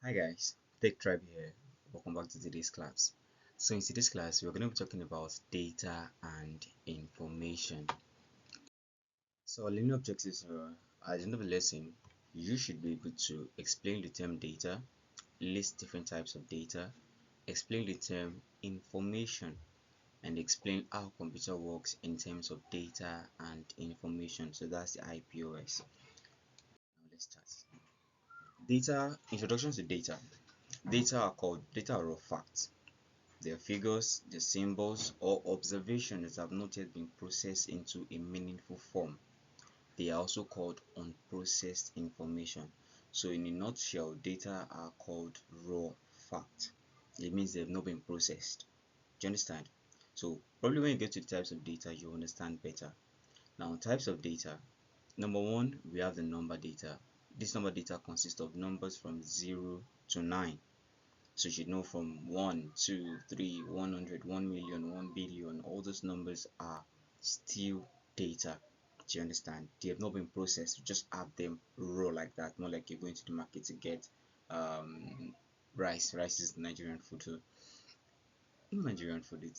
Hi guys, Tech Tribe here. Welcome back to today's class. So in today's class, we're going to be talking about data and information. So our learning objectives are, at the end of the lesson, you should be able to explain the term data, list different types of data, explain the term information, and explain how computer works in terms of data and information. So that's the IPOS. Now let's start. Data, introduction to data. Data are raw facts. Their figures, the symbols, or observations that have not yet been processed into a meaningful form. They are also called unprocessed information. So in a nutshell, data are called raw facts. It means they've not been processed. Do you understand? So probably when you get to the types of data, you understand better. Now, types of data. Number one, we have the number data. This number data consists of numbers from 0 to 9. So you should know from 1, 2, 3, 100, 1 million, 1 billion, all those numbers are still data. Do you understand? They have not been processed. You just have them raw like that, more like you're going to the market to get um, rice. Rice is Nigerian food, so not Nigerian food,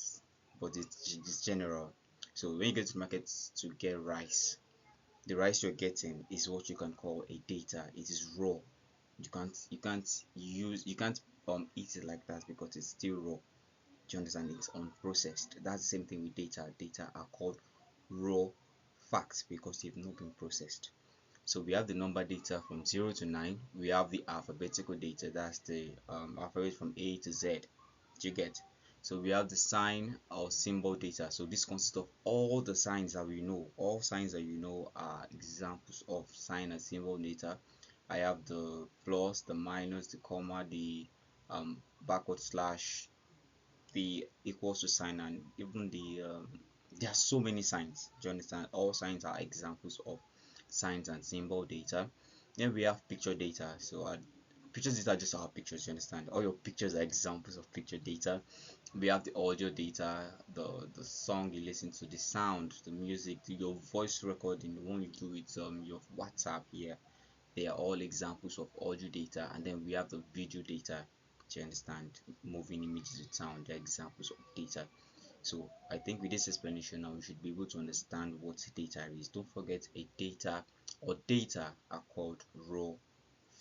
but it's general. So when you go to the market to get rice, the rice you're getting is what you can call a data. It is raw. You can't eat it like that because it's still raw. Do you understand? It's unprocessed. That's the same thing with data. Data are called raw facts because they've not been processed. So we have the number data from 0 to 9. We have the alphabetical data. That's the alphabet from A to Z. Do you get? So we have the sign or symbol data. So this consists of all the signs that we know. All signs that you know are examples of sign and symbol data. I have the plus, the minus, the comma, the backward slash, the equals to sign, and even there are so many signs. Do you understand? All signs are examples of signs and symbol data. Then we have picture data. So pictures data are just our pictures. You understand? All your pictures are examples of picture data. We have the audio data, the song you listen to, the sound, the music, your voice recording, the one you do with your WhatsApp here. They are all examples of audio data. And then we have the video data. Do you understand? Moving images with sound, they're examples of data. So I think with this explanation now we should be able to understand what data is. Don't forget, a data or data are called raw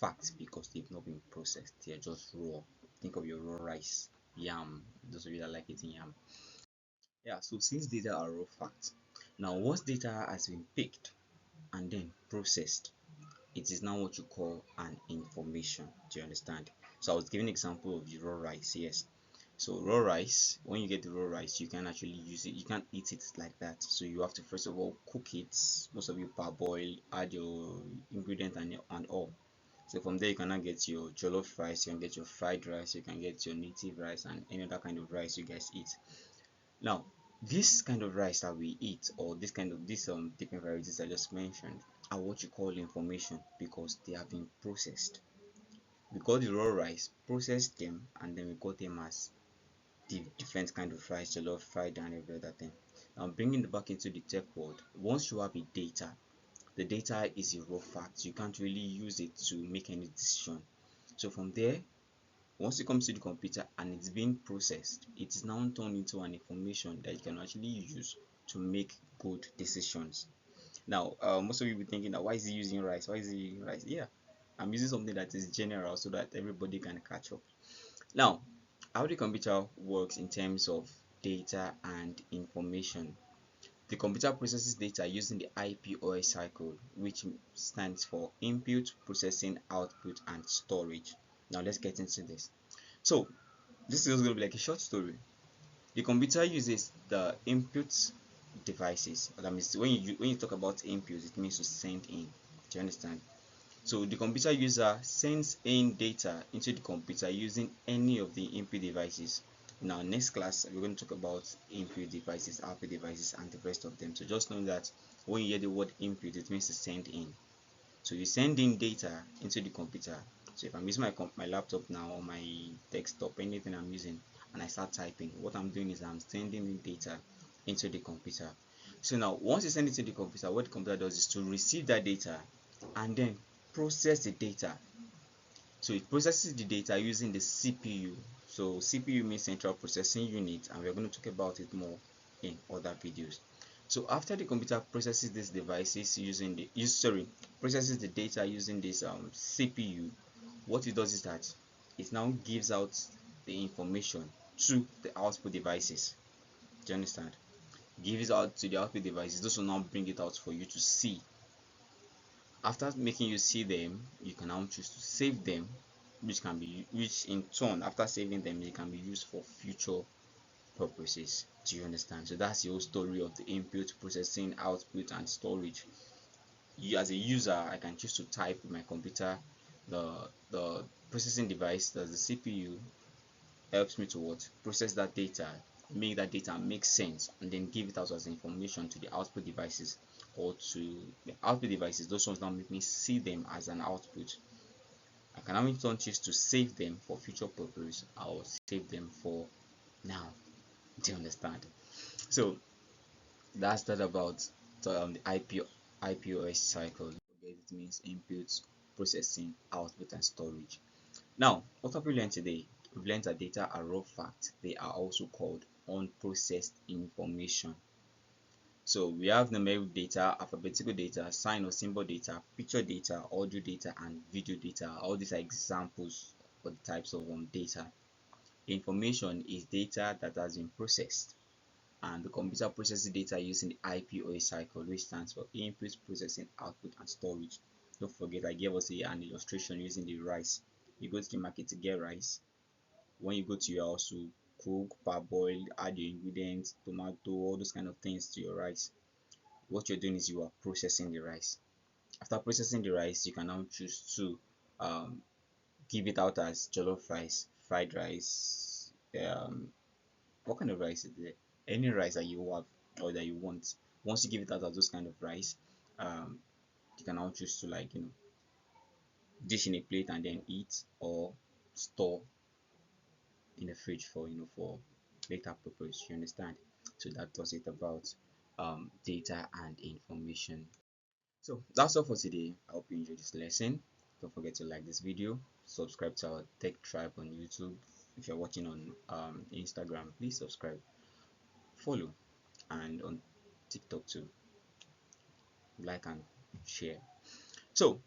facts because they've not been processed. They are just raw. Think of your raw rice, yam. Those of you that like eating yam. Yeah, so since data are raw facts, now once data has been picked and then processed, it is now what you call an information. Do you understand? So I was giving an example of the raw rice. Yes. So raw rice, when you get the raw rice, you can actually use it. You can't eat it like that. So you have to first of all cook it. Most of you parboil, add your ingredient and all. So from there you can now get your jollof rice, you can get your fried rice, you can get your native rice and any other kind of rice you guys eat. Now, this kind of rice that we eat, or this kind of these different varieties I just mentioned, are what you call information because they have been processed. We got the raw rice, processed them, and then we got them as the different kind of rice, jollof, fried, and every other thing. Now, bringing it back into the tech world, once you have a data, the data is a raw fact. You can't really use it to make any decision. So from there, once it comes to the computer and it's being processed, it is now turned into an information that you can actually use to make good decisions. Now, most of you will be thinking that why is he using rice? Why is he using rice? Yeah, I'm using something that is general so that everybody can catch up. Now, how the computer works in terms of data and information. The computer processes data using the IPOS cycle, which stands for input, processing, output, and storage. Now let's get into this. So this is going to be like a short story. The computer uses the input devices. That means when you talk about input, it means to send in. Do you understand? So the computer user sends in data into the computer using any of the input devices. In our next class, we're going to talk about input devices, output devices, and the rest of them. So just know that when you hear the word input, it means to send in. So you send in data into the computer. So if I'm using my laptop now or my desktop, anything I'm using, and I start typing, what I'm doing is I'm sending in data into the computer. So now once you send it to the computer, what the computer does is to receive that data and then process the data. So it processes the data using the CPU. So CPU means central processing unit, and we're going to talk about it more in other videos. So after the computer processes these devices using processes the data using this CPU, what it does is that it now gives out the information to the output devices. Do you understand? Gives out to the output devices. Those will now bring it out for you to see. After making you see them, you can now choose to save them, which in turn, after saving them, they can be used for future purposes. Do you understand? So that's the whole story of the input, processing, output, and storage. You, as a user, I can choose to type with my computer. The processing device, that's the CPU, helps me to what, process that data, make that data make sense, and then give it out as information to the output devices, or to the output devices. Those ones now make me see them as an output. I can now in turn choose to save them for future purpose, or save them for now. Do you understand? So that's that about the IPOS cycle. It means input, processing, output, and storage. Now, what have we learned today? We've learned that data are raw facts. They are also called unprocessed information. So we have numeric data, alphabetical data, sign or symbol data, picture data, audio data, and video data. All these are examples of the types of data. Information is data that has been processed, and the computer processes data using the IPOS cycle, which stands for input, processing, output, and storage. Don't forget, I gave us an illustration using the rice. You go to the market to get rice. When you go to your house to cook, parboil, add your ingredients, tomato, all those kind of things to your rice, what you're doing is you are processing the rice. After processing the rice, you can now choose to um, give it out as jollof rice, fried rice, what kind of rice is there? Any rice that you have or that you want. Once you give it out as those kind of rice, um, you can now choose to, like, dish in a plate and then eat, or store in the fridge for for later purpose. You understand? So that does it about data and information. So that's all for today. I hope you enjoyed this lesson. Don't forget to like this video, subscribe to our tech tribe on YouTube. If you're watching on Instagram, please subscribe, follow, and on TikTok too, like and share. So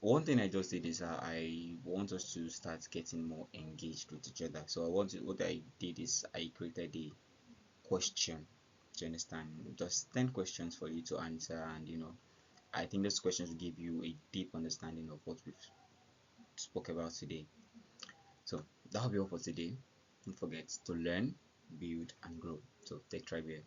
one thing I just did is I want us to start getting more engaged with each other. So what I did is I created a question. Do you understand? Just 10 questions for you to answer, and I think those questions will give you a deep understanding of what we've spoke about today. So that'll be all for today. Don't forget to learn, build, and grow. So take tribe here.